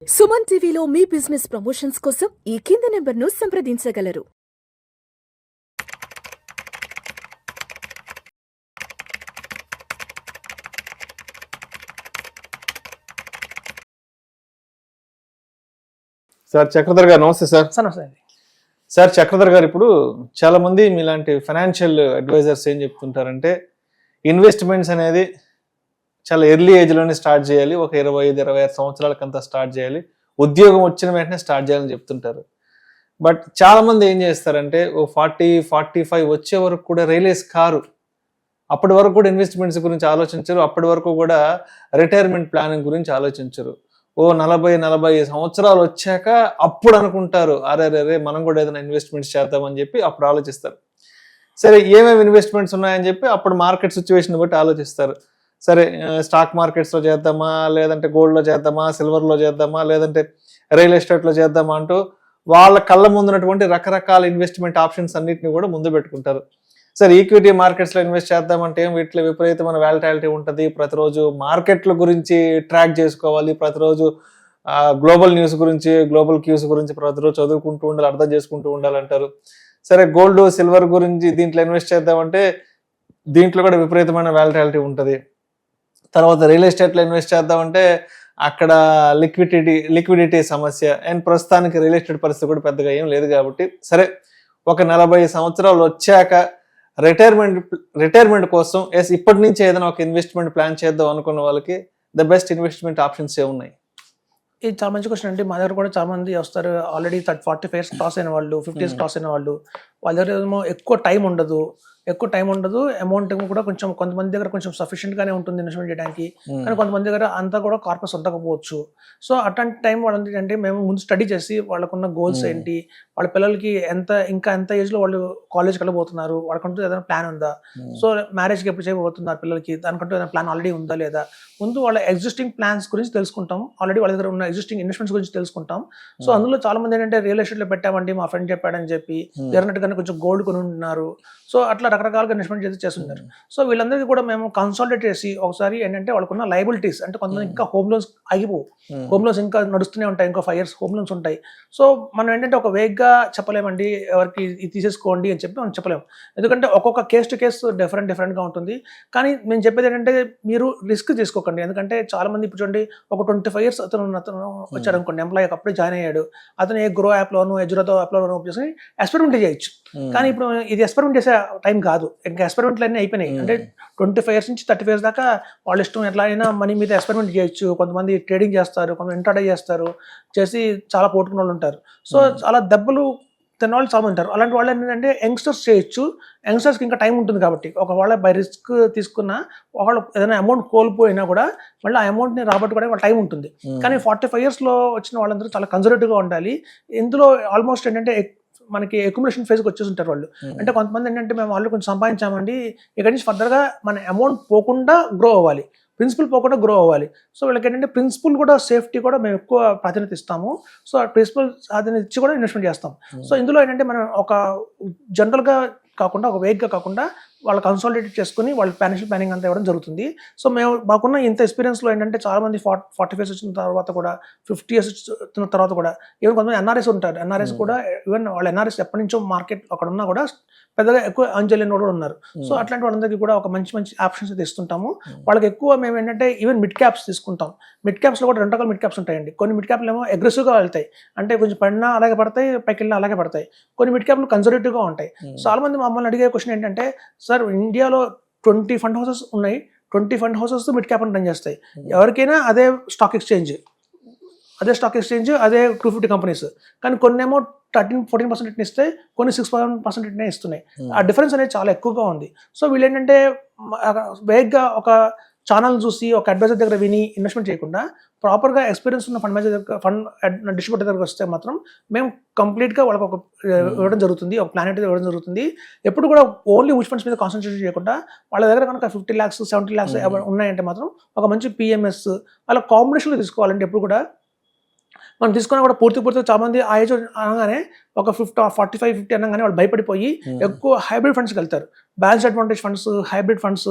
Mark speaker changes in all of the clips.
Speaker 1: సుమన్ టీవీలో మీ business promotions కోసం ఈ కింది నెంబర్ను సంప్రదించగలరు.
Speaker 2: సార్ చక్రధర్ గారు నమస్తే సార్. సార్ చక్రధర్ గారు, ఇప్పుడు చాలా మంది మీలాంటి ఫైనాన్షియల్ అడ్వైజర్స్ ఏం చెప్తుంటారంటే ఇన్వెస్ట్మెంట్స్ అనేది చాలా ఎర్లీ ఏజ్లోనే స్టార్ట్ చేయాలి, ఒక 25-26 సంవత్సరాలకంతా స్టార్ట్ చేయాలి, ఉద్యోగం వచ్చిన వెంటనే స్టార్ట్ చేయాలని చెప్తుంటారు. బట్ చాలా మంది ఏం చేస్తారంటే ఓ 40-45 వచ్చే వరకు కూడా రియలైజ్ కారు, అప్పటి వరకు కూడా ఇన్వెస్ట్మెంట్స్ గురించి ఆలోచించరు, అప్పటి వరకు కూడా రిటైర్మెంట్ ప్లానింగ్ గురించి ఆలోచించరు. ఓ 40-45 సంవత్సరాలు వచ్చాక అప్పుడు అనుకుంటారు అరే మనం కూడా ఏదైనా ఇన్వెస్ట్మెంట్స్ చేద్దామని చెప్పి అప్పుడు ఆలోచిస్తారు. సరే ఏమేమి ఇన్వెస్ట్మెంట్స్ ఉన్నాయని చెప్పి అప్పుడు మార్కెట్ సిచ్యువేషన్ బట్టి ఆలోచిస్తారు. సరే స్టాక్ మార్కెట్స్లో చేద్దామా, లేదంటే గోల్డ్లో చేద్దామా, సిల్వర్లో చేద్దామా, లేదంటే రియల్ ఎస్టేట్లో చేద్దామా అంటూ వాళ్ళ కళ్ళ ముందున్నటువంటి రకరకాల ఇన్వెస్ట్మెంట్ ఆప్షన్స్ అన్నింటినీ కూడా ముందు పెట్టుకుంటారు. సరే ఈక్విటీ మార్కెట్స్లో ఇన్వెస్ట్ చేద్దామంటే వీటిలో విపరీతమైన వాలటాలిటీ ఉంటుంది, ప్రతిరోజు మార్కెట్ల గురించి ట్రాక్ చేసుకోవాలి, ప్రతిరోజు గ్లోబల్ న్యూస్ గురించి, గ్లోబల్ క్యూస్ గురించి ప్రతిరోజు చదువుకుంటూ ఉండాలి, అర్థం చేసుకుంటూ ఉండాలంటారు. సరే గోల్డ్ సిల్వర్ గురించి దీంట్లో ఇన్వెస్ట్ చేద్దామంటే దీంట్లో కూడా విపరీతమైన వాలటాలిటీ ఉంటుంది. తర్వాత రియల్ ఎస్టేట్లో ఇన్వెస్ట్ చేద్దామంటే అక్కడ లిక్విడిటీ సమస్య, అండ్ ప్రస్తుతానికి రియల్ ఎస్టేట్ పరిస్థితి కూడా ఏం లేదు. కాబట్టి సరే ఒక 40 సంవత్సరాలు వచ్చాక రిటైర్మెంట్ కోసం ఇప్పటి నుంచి ఏదైనా ఒక ఇన్వెస్ట్మెంట్ ప్లాన్ చేద్దాం అనుకున్న వాళ్ళకి ద బెస్ట్ ఇన్వెస్ట్మెంట్ ఆప్షన్స్ ఏమున్నాయి?
Speaker 3: ఇది చాలా మంచి క్వశ్చన్ అండి. మా దగ్గర కూడా చాలా మంది వస్తారు, ఆల్రెడీ 40 ఇయర్స్ క్రాస్ అయిన వాళ్ళు, 50 ఇయర్స్ క్రాస్ అయిన వాళ్ళు. వాళ్ళ దగ్గర ఏమో ఎక్కువ టైం ఉండదు, అమౌంట్ కూడా కొంచెం కొంతమంది దగ్గర కొంచెం సఫిషియెంట్ గానే ఉంటుంది ఇన్వెస్ట్మెంట్ చేయడానికి, కానీ కొంతమంది దగ్గర అంతా కూడా కార్పస్ ఉండకపోవచ్చు. సో అట్లాంటి టైం వాళ్ళు ఏంటంటే మేము ముందు స్టడీ చేసి వాళ్ళకున్న గోల్స్ ఏంటి, వాళ్ళ పిల్లలకి ఇంకా ఎంత ఏజ్ లో వాళ్ళు కాలేజ్కి వెళ్ళబోతున్నారు, వాళ్ళకంటూ ఏదైనా ప్లాన్ ఉందా, సో మ్యారేజ్కి ఎప్పుడు చేయబోతున్నారు పిల్లలకి, దానికంటూ ఏదైనా ప్లాన్ ఆల్రెడీ ఉందా లేదా, ముందు వాళ్ళ ఎగ్జిస్టింగ్ ప్లాన్స్ గురించి తెలుసుకుంటాం, ఆల్రెడీ వాళ్ళ దగ్గర ఉన్న ఎగ్జిస్టింగ్ ఇన్వెస్ట్మెంట్స్ గురించి తెలుసుకుంటాం. సో అందులో చాలా మంది ఏంటంటే రియల్ ఎస్టేట్లో పెట్టామండి మా ఫ్రెండ్ చెప్పాడని చెప్పి వేరేనట్టుగానే కొంచెం గోల్డ్ కొని ఉంటున్నారు. సో అట్లా రకరకాలుగా ఇన్వెస్ట్మెంట్ చేస్తున్నారు. సో వీళ్ళందరికీ కూడా మేము కన్సల్టేట్ చేసి ఒకసారి ఏంటంటే వాళ్ళకున్న లయబిలిటీస్, అంటే కొంతమంది ఇంకా హోమ్ లోన్స్ ఆగిపోవు, హోమ్ లోన్స్ ఇంకా నడుస్తూనే ఉంటాయి, ఇంకో 5 years హోమ్ లోన్స్ ఉంటాయి. సో మనం ఏంటంటే ఒక వేగ్గా చెప్పలేమండి ఎవరికి ఇది తీసేసుకోండి అని చెప్పి మనం చెప్పలేము, ఎందుకంటే ఒక్కొక్క కేస్ టు కేసు డిఫరెంట్గా ఉంటుంది. కానీ మేము చెప్పేది ఏంటంటే మీరు రిస్క్ తీసుకోకండి, ఎందుకంటే చాలా మంది ఇప్పుడు చూడండి ఒక 25 years అతను వచ్చాడు అనుకోండి, ఎంప్లాయీ అప్పుడే జాయిన్ అయ్యాడు, అతను ఏ గ్రో యాప్లోను ఎజురాతో యాప్లోను చేసి ఎక్స్పెరిమెంట్ చేయొచ్చు. కానీ ఇప్పుడు ఇది ఎక్స్పెరిమెంట్ చేసే టైం కాదు, ఇంకా ఎక్స్పెరిమెంట్లు అన్నీ అయిపోయినాయి. అంటే 25 years నుంచి 30 years దాకా వాళ్ళ ఇష్టం ఎట్లా అయినా మనీ మీద ఎక్స్పెరిమెంట్ చేయొచ్చు. కొంతమంది ట్రేడింగ్ చేస్తారు, కొంతమంది ఇంట్రాడే చేసి చాలా పోట్టుకున్న వాళ్ళు ఉంటారు. సో చాలా దెబ్బలు తిన్న వాళ్ళు చాలా ఉంటారు. అలాంటి వాళ్ళు ఏంటంటే యంగ్స్టర్స్ చేయొచ్చు, యంగ్స్టర్స్కి ఇంకా టైం ఉంటుంది కాబట్టి ఒకవేళ బై రిస్క్ తీసుకున్న ఒకళ్ళు ఏదైనా అమౌంట్ కోల్పోయినా కూడా మళ్ళీ ఆ అమౌంట్ని రాబట్టుకోవడానికి వాళ్ళ టైం ఉంటుంది. కానీ 45 years వచ్చిన వాళ్ళందరూ చాలా కన్జర్వేటివ్గా ఉండాలి. ఇందులో ఆల్మోస్ట్ ఏంటంటే మనకి అక్యుములేషన్ ఫేజ్కి వచ్చేసి ఉంటారు వాళ్ళు. అంటే కొంతమంది ఏంటంటే మేము వాళ్ళు కొంచెం సంపాదించామండి, ఇక్కడి నుంచి ఫర్దర్గా మన అమౌంట్ పోకుండా గ్రో అవ్వాలి, ప్రిన్సిపల్ పోకుండా గ్రో అవ్వాలి. సో వీళ్ళకి ఏంటంటే ప్రిన్సిపల్ కూడా సేఫ్టీ కూడా మేము ఎక్కువ ప్రాధాన్యత ఇస్తాము. సో ఆ ప్రిన్సిపల్ ప్రాధాన్యత ఇచ్చి కూడా ఇన్వెస్ట్మెంట్ చేస్తాం. సో ఇందులో ఏంటంటే మనం ఒక జనరల్గా కాకుండా ఒక వేగ్గా కాకుండా వాళ్ళు కన్సాలిడేట్ చేసుకుని వాళ్ళ ఫైనాన్షియల్ ప్లానింగ్ అంతా ఇవ్వడం జరుగుతుంది. సో మేము మాకున్న ఇంత ఎక్స్పీరియన్స్లో ఏంటంటే చాలా మంది 45 years వచ్చిన తర్వాత కూడా, 50 years వచ్చిన తర్వాత కూడా, ఈవెన్ కొంతమంది ఎన్ఆర్ఎస్ ఉంటారు, ఎన్ఆర్ఎస్ కూడా ఈవెన్ వాళ్ళ ఎన్ఆర్ఎస్ ఎప్పటి నుంచో మార్కెట్ అక్కడ ఉన్నా కూడా పెద్దగా ఎక్కువ అంచెలేని కూడా ఉన్నారు. సో అట్లాంటి వాళ్ళందరికీ కూడా ఒక మంచి ఆప్షన్స్ అయితే ఇస్తుంటాము. వాళ్ళకి ఎక్కువ మేము ఏంటంటే ఈవెన్ మిడ్ క్యాప్స్ తీసుకుంటాం. మిడ్ క్యాప్స్లో కూడా 2 రకాల మిడ్ క్యాప్స్ ఉంటాయండి. కొన్ని మిడ్ క్యాప్లు ఏమో అగ్రెసివ్గా వెళ్తాయి, అంటే కొంచెం పడినా అలాగే పడతాయి, పైకి వెళ్ళినా అలాగే పడతాయి. కొన్ని మిడ్ క్యాప్లు కన్జర్వేటివ్గా ఉంటాయి. చాలా మంది మమ్మల్ని అడిగే క్వశ్చన్ ఏంటంటే, సార్ ఇండియాలో 20 fund houses ఉన్నాయి, 20 fund houses mid cap run చేస్తాయి, ఎవరికైనా అదే స్టాక్ ఎక్స్చేంజ్, అదే 250 కంపెనీస్, కానీ కొన్ని ఏమో 13-14% రిటర్న్ ఇస్తాయి, కొన్ని 6% రిటర్న్ ఇస్తున్నాయి. ఆ డిఫరెన్స్ అనేది చాలా ఎక్కువగా ఉంది. సో వీళ్ళు ఏంటంటే వేగ్గా ఒక ఛానల్ చూసి ఒక అడ్వైజర్ దగ్గర విని ఇన్వెస్ట్మెంట్ చేయకుండా ప్రాపర్గా ఎక్స్పీరియన్స్ ఉన్న ఫండ్ డిస్ట్రిబ్యూటర్ దగ్గరకు వస్తే మాత్రం మేము కంప్లీట్గా వాళ్ళకి ఒక ఇవ్వడం జరుగుతుంది, ఒక ప్లాన్ అయితే ఇవ్వడం జరుగుతుంది. ఎప్పుడు కూడా ఓన్లీ మ్యూచువల్ ఫండ్స్ మీద కాన్సన్ట్రేట్ చేయకుండా వాళ్ళ దగ్గర కనుక 50 lakhs 70 lakhs ఉన్నాయంటే మాత్రం ఒక మంచి పిఎంఎస్ వాళ్ళ కాంబినేషన్లో తీసుకోవాలంటే ఎప్పుడు కూడా మనం తీసుకున్నా కూడా పూర్తిగా చాలా మంది ఆ ఏజ్ అనగానే ఒక 45-50 అనగానే వాళ్ళు భయపడిపోయి ఎక్కువ హైబ్రిడ్ ఫండ్స్కి వెళ్తారు. Balance advantage funds, hybrid funds,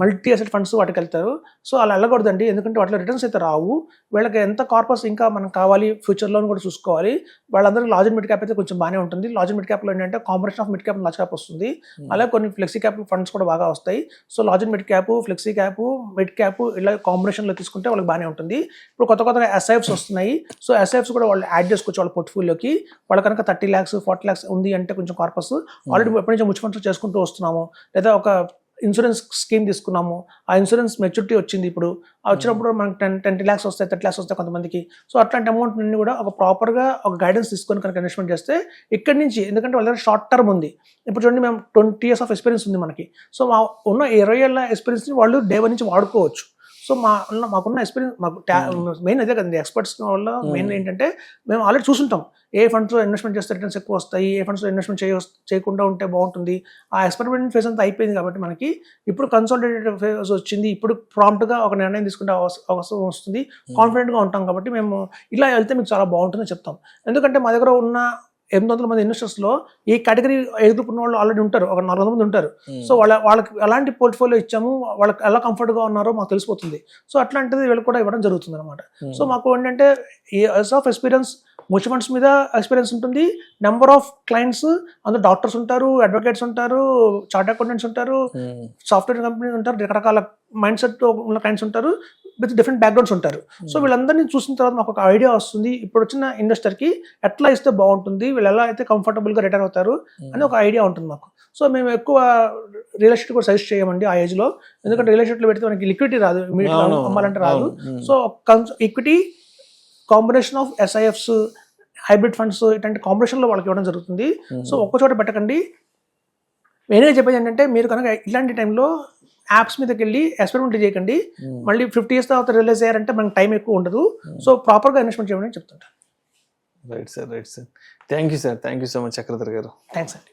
Speaker 3: multi asset funds వాటికి వెళ్తారు. సో అలా వెళ్ళకూడదండి, ఎందుకంటే వాటిలో రిటర్న్స్ అయితే రావు. వీళ్ళకి ఎంత కార్పస్ ఇంకా మనకు కావాలి, ఫ్యూచర్లో కూడా చూసుకోవాలి. వాళ్ళందరికీ లార్జ్ అండ్ మిడ్ క్యాప్ అయితే కొంచెం బాగానే ఉంటుంది. లార్జ్ అండ్ మిడ్ క్యాప్లో ఏంటంటే combination of mid cap, large cap వస్తుంది. అలాగే కొన్ని ఫ్లెక్సీ క్యాప్ ఫండ్స్ కూడా బాగా వస్తాయి. So large and mid cap, flexi cap, mid cap ఇలా కాంబినేషన్లో తీసుకుంటే వాళ్ళకి బాగానే ఉంటుంది. ఇప్పుడు కొత్తగా ఎస్ఐఎఫ్స్ వస్తున్నాయి. సో ఎస్ఐఎఫ్స్ కూడా వాళ్ళు యాడ్ చేసుకోవచ్చు వాళ్ళ పోర్ట్ఫోలియోకి. వాళ్ళ కనుక 30 lakhs 40 lakhs ఉంది అంటే కొంచెం కార్పస్ ఆల్రెడీ ఎప్పటి నుంచో మ్యూచువల్ ఫండ్స్ చేసుకుంటూ వస్తున్నాము, లేదా ఒక ఇన్సూరెన్స్ స్కీమ్ తీసుకున్నాము, ఆ ఇన్సూరెన్స్ మెచ్యూరిటీ వచ్చింది. ఇప్పుడు వచ్చినప్పుడు మనకు 10 lakhs వస్తాయి, 30 lakhs వస్తాయి కొంతమందికి. సో అట్లాంటి అమౌంట్ అన్ని కూడా ఒక ప్రాపర్గా ఒక గైడెన్స్ తీసుకొని కనుక ఇన్వెస్ట్మెంట్ చేస్తే ఇక్కడి నుంచి, ఎందుకంటే వాళ్ళ దగ్గర షార్ట్ టర్మ్ ఉంది. ఇప్పుడు చూడండి, మేము 20 years ఆఫ్ ఎక్స్పీరియన్స్ ఉంది మనకి. సో మా ఉన్న 20 ఏళ్ళ ఎక్స్పీరియన్స్ని వాళ్ళు డే 1 నుంచి వాడుకోవచ్చు. సో మాకున్న ఎక్స్పీరియన్స్, మాకు మెయిన్ అదే కదండి, ఎక్స్పర్ట్స్ వల్ల మెయిన్ ఏంటంటే మేము ఆల్రెడీ చూసుంటాం ఏ ఫండ్స్లో ఇన్వెస్ట్మెంట్ చేస్తే రిటర్న్స్ ఎక్కువ వస్తాయి, ఏ ఫండ్స్లో ఇన్వెస్ట్మెంట్ చేయకుండా ఉంటే బాగుంటుంది. ఆ ఎక్స్పెరిమెంట్ ఫేజ్ అంతా అయిపోయింది కాబట్టి మనకి ఇప్పుడు కన్సాలిడేటెడ్ ఫేజ్ వచ్చింది. ఇప్పుడు ప్రాంప్ట్గా ఒక నిర్ణయం తీసుకుంటే అవసరం వస్తుంది, కాన్ఫిడెంట్గా ఉంటాం. కాబట్టి మేము ఇలా వెళ్తే మీకు చాలా బాగుంటుందని చెప్తాం. ఎందుకంటే మా దగ్గర ఉన్న 800 మంది ఇన్వెస్టర్స్లో ఈ కేటగిరీ ఏజ్ గ్రూప్ ఉన్న వాళ్ళు ఆల్రెడీ ఉంటారు, ఒక 400 మంది ఉంటారు. సో వాళ్ళకి ఎలాంటి పోర్ట్ఫోలియో ఇచ్చాము, వాళ్ళకి ఎలా కంఫర్ట్గా ఉన్నారో మాకు తెలిసిపోతుంది. సో అట్లాంటిది వీళ్ళకి కూడా ఇవ్వడం జరుగుతుంది అనమాట. సో మాకు ఏంటంటే ఈ ఎస్ ఆఫ్ ఎక్స్పీరియన్స్, మ్యూచువల్ ఫండ్స్ మీద ఎక్స్పీరియన్స్ ఉంటుంది, నెంబర్ ఆఫ్ క్లయింట్స్, అందులో డాక్టర్స్ ఉంటారు, అడ్వకేట్స్ ఉంటారు, చార్ట్ అకౌంటెంట్స్ ఉంటారు, సాఫ్ట్వేర్ కంపెనీస్ ఉంటారు, రకరకాల మైండ్ సెట్ ఉన్న క్లయింట్స్ ఉంటారు, విత్ డిఫరెంట్ బ్యాక్గ్రౌండ్స్ ఉంటారు. సో వీళ్ళందరినీ చూసిన తర్వాత మాకు ఒక ఐడియా వస్తుంది, ఇప్పుడు వచ్చిన ఇన్వెస్టర్కి ఎట్లా ఇస్తే బాగుంటుంది, వీళ్ళు ఎలా అయితే కంఫర్టబుల్గా రిటర్న్ అవుతారు అని ఒక ఐడియా ఉంటుంది మాకు. సో మేము ఎక్కువ రియల్ ఎస్టేట్ కూడా సజెస్ట్ చేయమండి ఆ ఏజ్లో, ఎందుకంటే రియల్ ఎస్టేట్లో పెడితే మనకి లిక్విడిటీ రాదు, ఇమీడియట్గా అమ్మాలంటే రాదు. So equity, combination of SIFs, hybrid funds, ఇట్లాంటి కాంబినేషన్లో వాళ్ళకి ఇవ్వడం జరుగుతుంది. సో ఒక్క చోట పెట్టకండి. నేనే చెప్పేది ఏంటంటే, మీరు కనుక ఇలాంటి టైంలో యాప్స్ మీదకి వెళ్ళి ఎక్స్పెరిమెంట్ చేయకండి. మళ్ళీ 50 years తర్వాత రిలీజ్ అయ్యారంటే మనకి టైం ఎక్కువ ఉండదు. సో ప్రాపర్గా ఇన్వెస్ట్మెంట్ చేయమని చెప్తుంటాను.
Speaker 2: Right sir, right sir. Thank you sir, thank you so much Chakradhar గారు.
Speaker 3: థ్యాంక్స్ అండి.